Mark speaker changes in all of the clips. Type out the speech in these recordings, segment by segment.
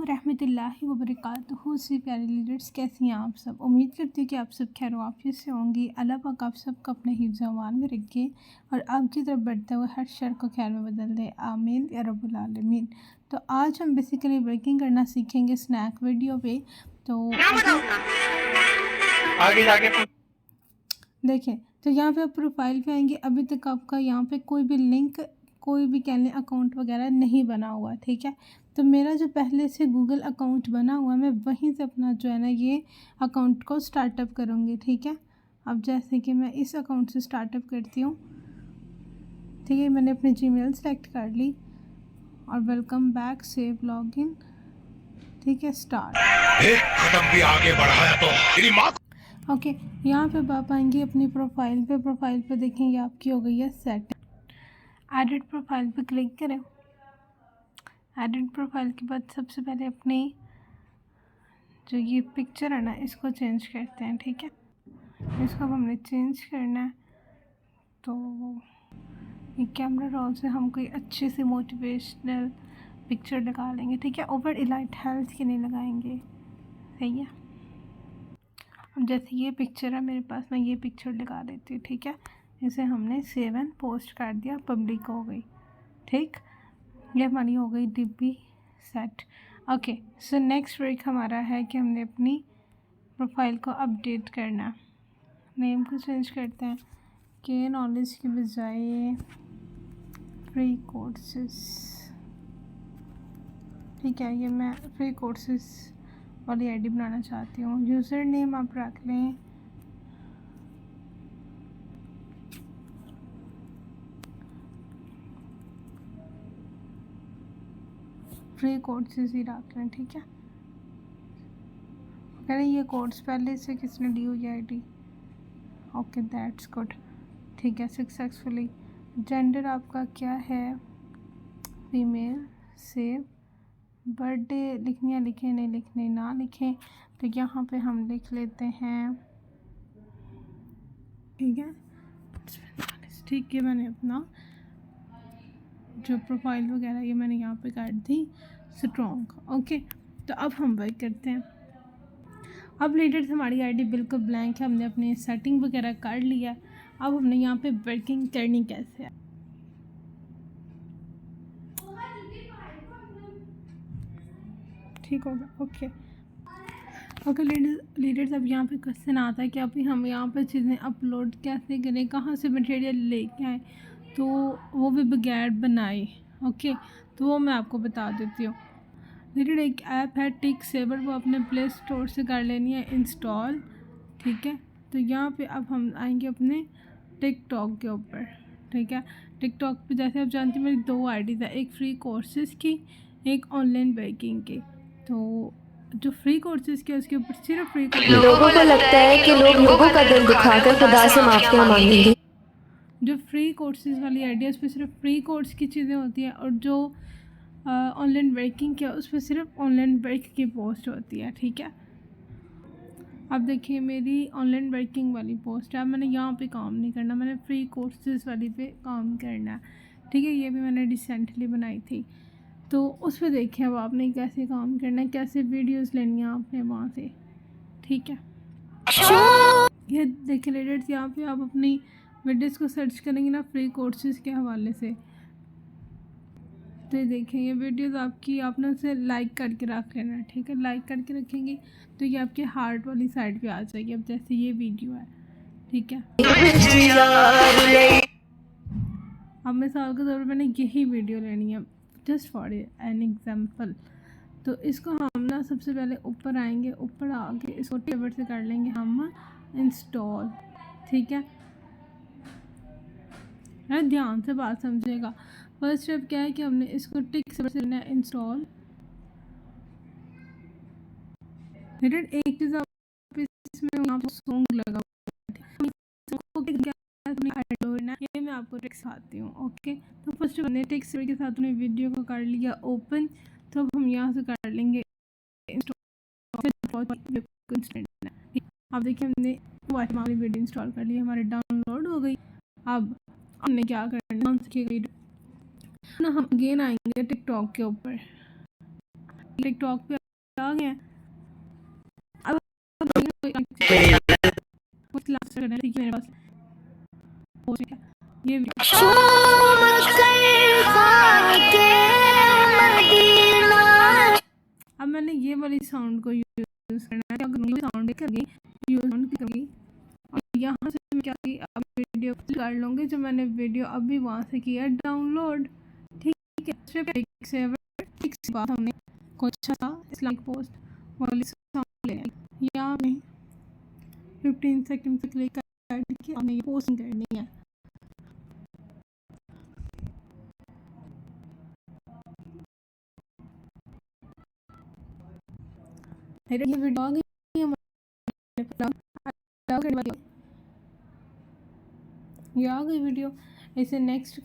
Speaker 1: वरहमतुल्लाहि वबरकातुहू। सी प्यारे लीडर्स, कैसी हैं आप सब? उम्मीद करती हूँ कि आप सब खैर वाफियत से होंगी। अल्लाह पाक आप सबको अपने हिफ्ज़ व अमान में रखे और आपकी तरफ बढ़ते हुए हर शर को खैर में बदल दे, आमीन या रब्बुल आलमीन। तो आज हम बेसिकली वर्किंग करना सीखेंगे स्नैक वीडियो पे। तो
Speaker 2: आगे जाके
Speaker 1: देखें, तो यहाँ पे आप प्रोफाइल पे आएंगे। अभी तक आपका यहाँ पे कोई भी लिंक, कोई भी कह लें अकाउंट वगैरह नहीं बना हुआ, ठीक है। तो मेरा जो पहले से गूगल अकाउंट बना हुआ, मैं वहीं से अपना जो है ना ये अकाउंट को स्टार्टअप करूँगी, ठीक है। अब जैसे कि मैं इस अकाउंट से स्टार्टअप करती हूँ, ठीक है। मैंने अपनी जीमेल सेलेक्ट कर ली और वेलकम बैक, सेव लॉगिन, ठीक है, स्टार्ट।
Speaker 2: एक कदम भी आगे बढ़ाया तो तेरी माँ
Speaker 1: ओके, यहाँ पे आप आएंगे अपनी प्रोफाइल पे। प्रोफाइल पे देखेंगे आपकी हो गई है सेट। एडिट प्रोफाइल पे क्लिक करें। एडिट प्रोफाइल के बाद सबसे पहले अपनी जो ये पिक्चर है ना इसको चेंज करते हैं, ठीक है। इसको अब हमने चेंज करना है। तो ये कैमरा रोल से हम कोई अच्छी सी मोटिवेशनल पिक्चर लगा लेंगे, ठीक है। ओवर इलाइट हेल्थ की नहीं लगाएंगे, सही है। अब जैसे ये पिक्चर है मेरे पास, मैं ये पिक्चर लगा देती हूँ, ठीक है। इसे हमने सेव एंड पोस्ट कर दिया, पब्लिक हो गई, ठीक। ये हमारी हो गई डिब्बी set. Okay, so next work हमारा है कि हमने अपनी प्रोफाइल को अपडेट करना। नेम को चेंज करते हैं के नॉलेज की बजाय फ्री कोर्सेस, ठीक है। ये मैं फ्री कोर्सेस वाली आईडी बनाना चाहती हूँ। यूज़र नेम आप रख लें फ्री कोर्सेस ही रख लें, ठीक है। अरे ये कोर्स पहले से किसने ली हुई आईडी? ओके, दैट्स गुड, ठीक है। सक्सेसफुली जेंडर आपका क्या है? फीमेल। सेव। बर्थडे लिखनी है, लिखें, नहीं लिखने ना लिखें। तो यहाँ पे हम लिख लेते हैं, ठीक है, ठीक है। मैंने अपना जो प्रोफाइल वगैरह ये मैंने यहाँ पे कर दी स्ट्रॉन्ग। ओके, तो अब हम वर्क करते हैं। अब लीडर्स हमारी आईडी बिल्कुल ब्लैंक है, हमने अपनी सेटिंग वगैरह कर लिया। अब हमने यहाँ पे वर्किंग करनी कैसे है, ठीक होगा। ओके ओके लीडर्स, अब यहाँ पे क्वेश्चन आता है कि अभी हम यहाँ पे चीज़ें अपलोड कैसे करें, कहाँ से मटेरियल लेके आएँ, तो वो भी बगैर बनाए। ओके, तो वो मैं आपको बता देती हूँ। लीडर एक ऐप है टिक सेवर, वो अपने प्ले स्टोर से कर लेनी है इंस्टॉल, ठीक है। तो यहाँ पे अब हम आएंगे अपने टिकटॉक के ऊपर, ठीक है। टिकटॉक पे जैसे आप जानते हैं मेरी 2 आईडीज़ है, एक फ्री कोर्सेज़ की, एक ऑनलाइन बैंकिंग की। तो जो फ्री कोर्सेज़ के उसके ऊपर सिर्फ फ्री
Speaker 3: लोगों को लगता है कि लोग लोगों का दिल दुखाकर खुदा से माफिया मांगेंगे।
Speaker 1: जो फ्री कोर्सेज़ वाली आइडियाज़ पे सिर्फ फ्री कोर्स की चीज़ें होती हैं, और जो ऑनलाइन वर्किंग क्या उस पर सिर्फ ऑनलाइन वर्क की पोस्ट होती है, ठीक है। अब देखिए मेरी ऑनलाइन वर्किंग वाली पोस्ट है। अब मैंने यहाँ पे काम नहीं करना, मैंने फ्री कोर्सेज़ वाली पे काम करना है, ठीक है। ये भी मैंने रिसेंटली बनाई थी, तो उस पर देखिए अब आपने कैसे काम करना है, कैसे वीडियोस लेनी है आपने वहाँ से, ठीक है। ये देखिए लीडर्स, यहाँ पे आप अपनी वीडियोस को सर्च करेंगे ना फ्री कोर्सेज़ के हवाले से, तो ये देखें ये वीडियोस आपकी, आपने उसे लाइक करके रख लेना, ठीक है। लाइक करके रखेंगे तो ये आपके हार्ट वाली साइड पे आ जाएगी। अब जैसे ये वीडियो है, ठीक है। अब मिसाल के तौर पर मैंने यही वीडियो लेनी है, जस्ट फॉर एन एग्जाम्पल। तो इसको हम ना सबसे पहले ऊपर आएंगे, ऊपर आके इसको टेबल से कर लेंगे हम इंस्टॉल, ठीक है। ध्यान से बात समझिएगा। फर्स्ट स्टेप क्या है कि हमने इसको टिक से करना है इंस्टॉल। एक चीज़ आप इसमें यहाँ पे सॉन्ग लगा ये मैं आपको टिक सिखाती हूँ, ओके। तो फर्स्ट हमने टिक के साथ अपने वीडियो को कर लिया ओपन। तो अब हम यहाँ से कर लेंगे अब देखिए हमने हमारी वीडियो इंस्टॉल कर ली, हमारी डाउनलोड हो गई। अब हमने क्या करना ना, हम अगेन आएंगे टिकटॉक के ऊपर, टिकटॉक पे आ गए हैं। अब कुछ लास्ट करना है, ठीक है मेरे पास हो चुका है ये अब मैंने ये वाली साउंड को यूज़ करना है। अगर साउंड करके यूज़ करूँगी और यहाँ से मैं क्या की अब वीडियो कर लूँगी जो मैंने वीडियो अभी वहाँ से किया डाउनलोड, ठीक है। बात हमने कुछ था इस्लामिक पोस्ट वाली साउंड ले यहाँ में 15 सेकंड से क्लिक करके हमें ये पोस्टिंग करनी है। ये वीडियो आ गई ये आ गई वीडियो। इसे नेक्स्ट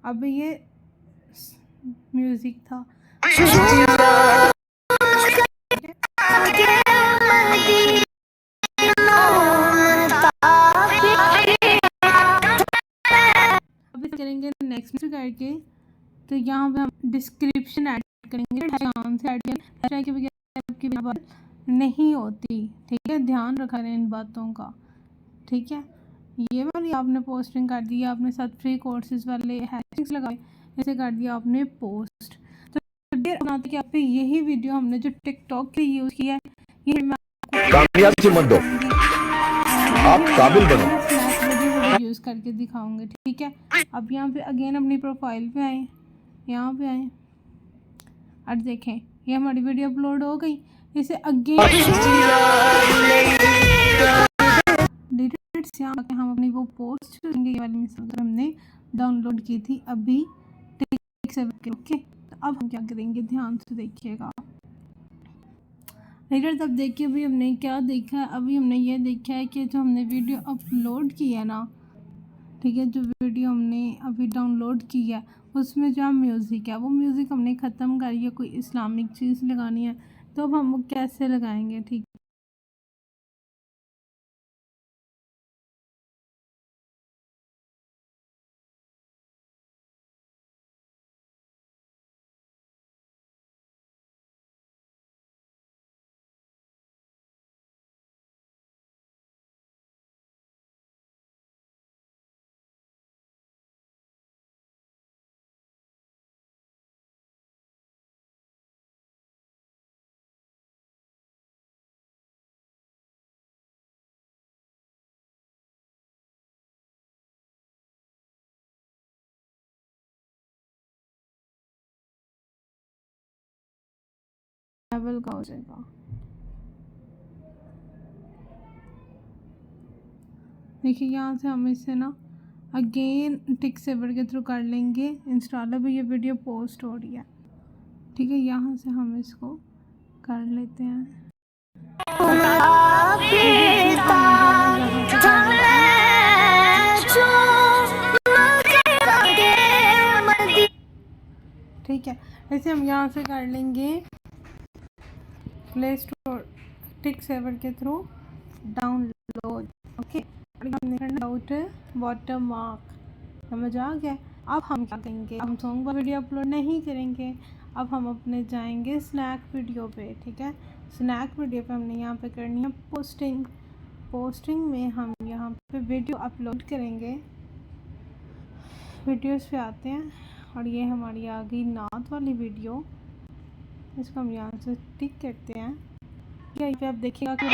Speaker 1: अब ये म्यूजिक था अब करेंगे नेक्स्ट करके तो यहाँ पे हम डिस्क्रिप्शन ऐड करेंगे। ध्यान से ऐड करें के बगैर आपकी बात नहीं होती, ठीक है। ध्यान रखा है इन बातों का, ठीक है। ये वाली आपने पोस्टिंग कर दी, आपने साथ फ्री कोर्सेज वाले हैशटैग्स लगाए, ऐसे कर दिया आपने पोस्ट। तो बनाते कि आप पे यही वीडियो हमने जो टिकटॉक के लिए यूज़ किया है ये मैं
Speaker 2: कामयाबी मत दो, आप काबिल बनो।
Speaker 1: यूज़ करके दिखाऊंगे, ठीक है। अब यहाँ पे अगेन अपनी प्रोफाइल पे आए, यहाँ पे आए और देखें ये हमारी वीडियो अपलोड हो गई। इसे अगेन यहाँ हम अपनी वो पोस्ट करेंगे। ये वाली मिसाल हमने डाउनलोड की थी अभी ओके। तो अब हम क्या करेंगे, ध्यान से देखिएगा लीडर्स। अब देखिए अभी हमने क्या देखा है, अभी हमने ये देखा है कि जो हमने वीडियो अपलोड की है ना, ठीक है, जो वीडियो हमने अभी डाउनलोड की है उसमें जो म्यूज़िक है वो म्यूज़िक हमने ख़त्म करी है, कोई इस्लामिक चीज़ लगानी है तो अब हम वो कैसे लगाएंगे, ठीक लेवल का हो जाएगा। देखिए यहाँ से हम इसे ना अगेन टिक सेवर के थ्रू कर लेंगे इंस्टॉल। अभी ये वीडियो पोस्ट हो रही है, ठीक है। यहाँ से हम इसको कर लेते हैं। ठीक है, ऐसे हम यहाँ से कर लेंगे प्ले स्टोर टिक सेवर के through download, okay. Out water mark समझ आ गया। अब हम क्या करेंगे, हम सॉन्ग पर वीडियो अपलोड नहीं करेंगे, अब हम अपने जाएंगे स्नैक वीडियो पे, ठीक है। स्नैक वीडियो पे हमने यहाँ पे करनी है पोस्टिंग। पोस्टिंग में हम यहाँ पे वीडियो अपलोड करेंगे। वीडियोस पे आते हैं और ये हमारी आ गई नात वाली वीडियो। इसको हम यहाँ से टिक करते हैं। यहाँ पे आप देखिएगा कि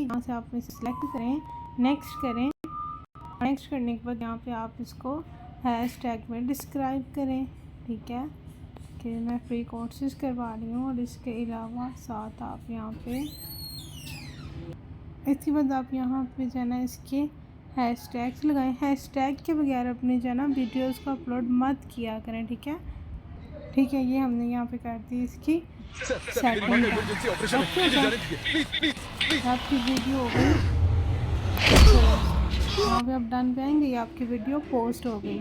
Speaker 1: यहाँ से आप इसे सिलेक्ट करें, नेक्स्ट करें। नेक्स्ट करने के बाद यहाँ पे आप इसको हैशटैग में डिस्क्राइब करें, ठीक है, कि मैं फ्री कोर्सेज करवा रही हूँ। और इसके अलावा साथ आप यहाँ पे इसके बाद आप यहाँ पे जो है ना इसके हैशटैग्स लगाएं। हैशटैग के बगैर अपने जो है ना वीडियोज़ को अपलोड मत किया करें, ठीक है, ठीक है। ये हमने यहाँ पे कर दी इसकी सेटिंग। आपकी वीडियो हो गई, यहाँ पे आप डन पे आएंगे, ये आपकी वीडियो पोस्ट हो गई।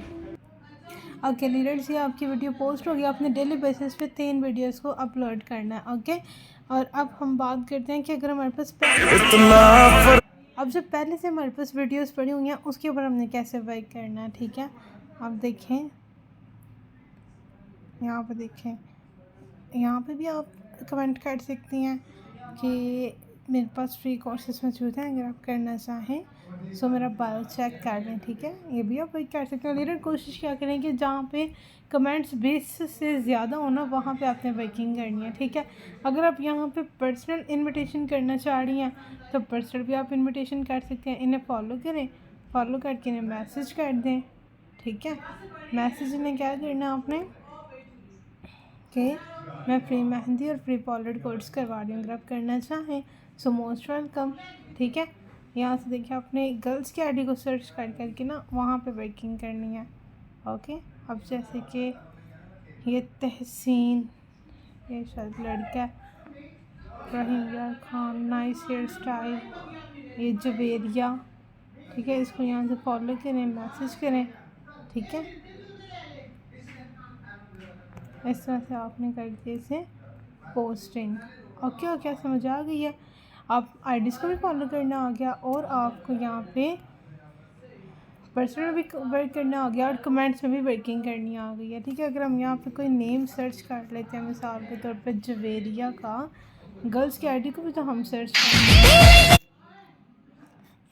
Speaker 1: ओके लीडर्स, ये आपकी वीडियो पोस्ट हो गई। आपने डेली बेसिस पे 3 वीडियोस को अपलोड करना है, ओके। और अब हम बात करते हैं कि अगर हमारे पास अब जब पहले से हमारे पास वीडियोस पड़ी हुई हैं उसके ऊपर हमने कैसे वर्क करना है, ठीक है। आप देखें यहाँ पे, देखें यहाँ पे भी आप कमेंट कर सकती हैं कि मेरे पास फ्री कोर्सेज मौजूद हैं, अगर आप करना चाहें सो मेरा बायो चेक कर लें, ठीक है। ये भी आप वर्क कर सकते हैं, लेकिन कोशिश क्या करें कि जहाँ पे कमेंट्स 20 से ज़्यादा होना वहाँ पे आपने वर्किंग करनी है, ठीक है। अगर आप यहाँ पे पर्सनल इनविटेशन करना चाह रही हैं तो पर्सनल भी आप इनविटेशन कर सकते हैं। इन्हें फॉलो करें, फॉलो करके इन्हें मैसेज कर दें, ठीक है। मैसेज इन्हें क्या करना आपने कि मैं फ्री मेहंदी और फ्री पॉलिड कोर्स करवा रही हूँ, अगर आप करना चाहें सो मोस्ट वेलकम, ठीक है। यहाँ से देखिए आपने गर्ल्स की आईडी को सर्च कर करके ना वहाँ पे वर्किंग करनी है, ओके। अब जैसे कि ये तहसीन, ये शायद लड़का है, रहीम यार खान, नाइस हेयर स्टाइल, ये जवेरिया, ठीक है। इसको यहाँ से फॉलो करें, मैसेज करें, ठीक है। इस तरह से आपने कर दिया इसे पोस्टिंग, ओके। क्या समझ आ गई है? आप आईडीज़ को भी फॉलो करना आ गया और आपको यहाँ पे पर्सनल भी वर्क करना आ गया और कमेंट्स में भी वर्किंग करनी आ गई है, ठीक है। अगर हम यहाँ पे कोई नेम सर्च कर लेते हैं, मिसाल के तौर पे जवेरिया का, गर्ल्स की आईडी को भी तो हम सर्च करेंगे।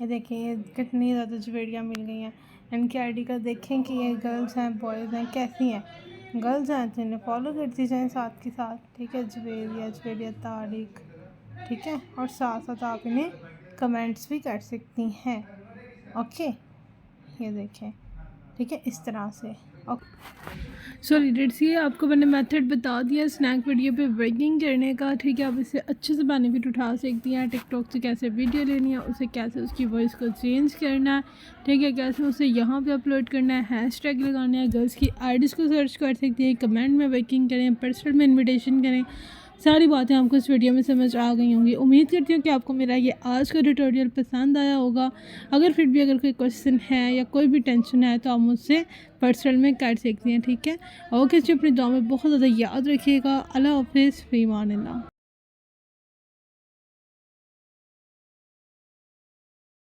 Speaker 1: ये देखें ये कितनी ज़्यादा जवेरिया मिल गई हैं। इनकी आईडी का देखें कि ये गर्ल्स हैं बॉयज़ हैं, कैसी हैं। गर्ल्स हैं तो इन्हें फॉलो करती जाएँ साथ के साथ, ठीक है। जवेरिया तारिक, ठीक है। और साथ साथ आप इन्हें कमेंट्स भी कर सकती हैं, ओके। ये देखें, ठीक है, इस तरह से, ओके। सो लीडर्स, ये आपको मैंने मेथड बता दिया स्नैक वीडियो पे वर्किंग करने का, ठीक है। आप इससे अच्छे से बेनिफिट उठा सकती हैं। टिकटॉक से कैसे वीडियो लेनी है, उसे कैसे उसकी वॉइस को चेंज करना है, ठीक है, कैसे उसे यहाँ पे अपलोड करना है, हैशटैग लगाना है, गर्ल्स की आईडीज़ को सर्च कर सकती हैं, कमेंट में वर्किंग करें, पर्सनल में इन्विटेशन करें। सारी बातें आपको इस वीडियो में समझ आ गई होंगी। उम्मीद करती हूँ कि आपको मेरा ये आज का ट्यूटोरियल पसंद आया होगा। अगर फिर भी अगर कोई क्वेश्चन है या कोई भी टेंशन है तो आप मुझसे पर्सनल में कर सकती हैं, ठीक है। ओके जी, अपनी दुआ में बहुत ज़्यादा याद रखिएगा। अल्लाह हाफ़िज़, फ़ी अमान अल्लाह।